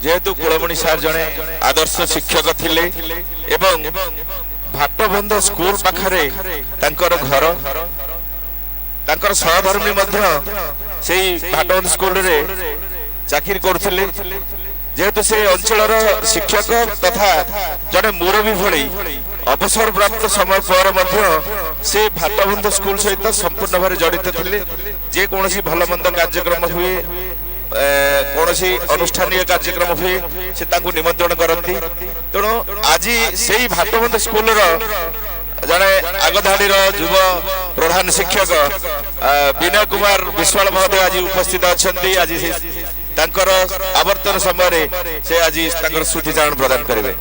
जेहेतु कुलमणि सार जड़े आदर्श शिक्षक थिले एवं भाटबंध स्कूल पाखरे तांकर घर तांकर सहधर्मी से भाटबंध स्कूल रे चाकरी करुथिले जेहेतु से अंचल शिक्षक तथा जड़े मुरबी भली अवसर प्राप्त समय पर से भाटबंध स्कूल सहित संपूर्ण भाव जड़ित थिले जे कोनोसी भल मंद कार्यक्रम हुए कौन अनुष्ठान कार्यक्रम हुए से निमंत्रण करती तेणु आज से भाटबंध स्कूल जड़े आगधाड़ी युव प्रधान शिक्षक विनय कुमार विश्वाल महोदय आज उपस्थित अच्छा आज आवर्तन समय से आज स्मृतिचारण प्रदान करेंगे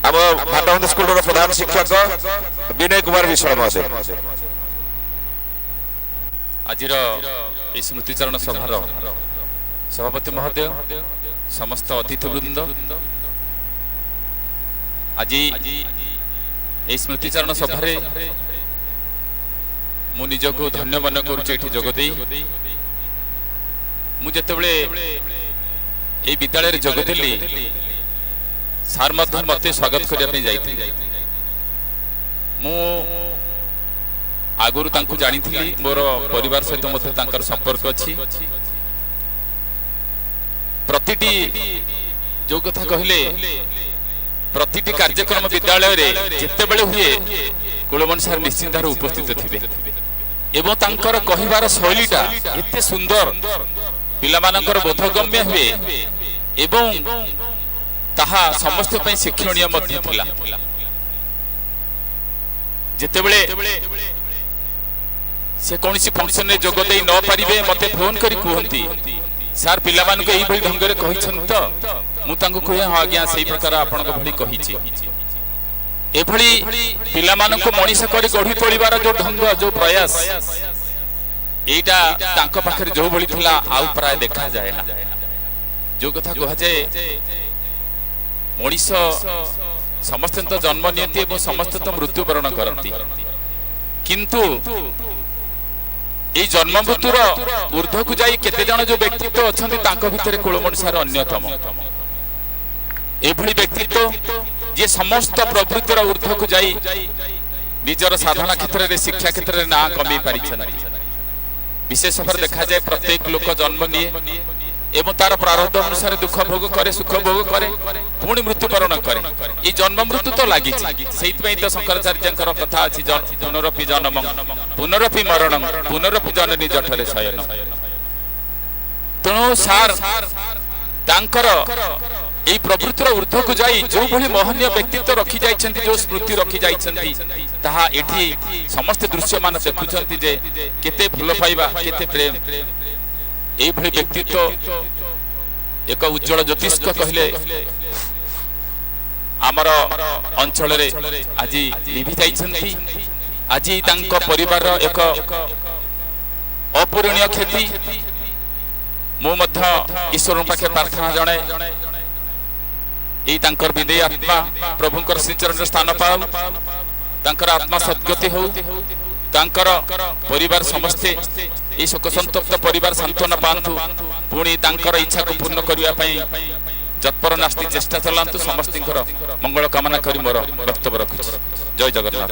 आम भाटबंध स्कूल प्रधान शिक्षक विनय कुमार विश्वाल महोदय आज स्मृतिचारण सभार सभापति महोदय समस्त अतिथि वृंद आज स्मृतिचारण सभारे मु निजको धन्य मन करुचे जगदे मुझे विद्यालय जगदेली सार मत स्वागत करने जाइए मु आगुरु तांकु जानी थी मोर परिवार सहित संपर्क अच्छी प्रतिटी जो कथा कहले प्रतिटी कार्यक्रम विद्यालय रे जिते बेले हुए कुलमणि सार निश्चिंत उपस्थित थिबे एवं तांकर कहिबार शैलीटा एते सुंदर पिलामानकर बोधगम्य हुए एवं ताहा समस्त पई शिक्षणीय मध्ये थिला जिते बेले से कोनसी फंक्शन रे जोग देई न परिबे मते फोन करी कहंती सार पिला मानक एई भली ढंग रे कहिछन त मु तांको कहे हां आज्ञा सेई प्रकार आपनक भली कहिछि ए भली पिला मानक मनीष करी गढी तोलिबार जो ढंग जो प्रयास एटा तांको पाखरे जो भली थिला आउ प्राय देखा जाय ना जो कथा कहा जाय मनीष समस्त तो जन्म नियति एवं समस्त तो मृत्यु वरण करंती किंतु এই জন্ম মৃত্যুর ঊর্ধ্বকু যাই কেতে জন যে ব্যক্তিত্ব অছন্তি তাঙ্ক ভিতরে কুলমণি সার অন্যতম এভଳି ব্যক্তিত্ব যে সমস্ত প্রবৃত্তির ঊর্ধ্বকু যাই নিজের সাধনা ক্ষেত্রে শিক্ষা ক্ষেত্রে না কমাই পারিছন্তি বিশেষ ভাবে দেখা যায় প্রত্যেক লোক জন্ম নিয়ে এবং তার প্রারব্ধ অনুসারে দুঃখ ভোগ করে সুখ ভোগ করে পুনি মৃত্যুবরণ করে এই জন্ম মৃত্যু তো লাগিছে সেইপাই তো শঙ্করাচার্যଙ୍କର কথা আছে পুনরপি জন্মং পুনরপি মরণং পুনরপি জননী জঠরে শয়ন তেণু সার তাঙ্কর এই প্রবৃত্তির ঊর্ধ্বকু যাই যে ভଳି মহনীয় ব্যক্তিত্ব রখি যাইছন্তি যে স্মৃতি রখি যাইছন্তি তাহা এটি সমস্ত দৃশ্যমান দেখুছন্তি যে কেতে ভাল পাইবা কেতে প্রেম এই ভଳି ব্যক্তিত্ব এক উজ্জ্বল জ্যোতিষ্ক কহিলে আমার অঞ্চলরে আজি লিভি যাইছন্তি আজি তাঙ্ক পরিবার এক অপূরণীয় ক্ষতি মু মধ্য ঈশ্বর পাখে প্রার্থনা জনায় এই তাঙ্কর বিদেয় আত্মা প্রভুঙ্কর শ্রীচরণ স্থান পাও তাঙ্কর আত্মা সদ্গতি হও तांकर परिवार समस्ते ये शोक संतप्त परिवार सांत्वना पांतु पुणी तांकर इच्छा को पूर्ण करने जत्पर नास्ति चेष्टा चलांतु समस्त मंगल कामना करी मोर वक्तव्य रखुछि जय जगन्नाथ।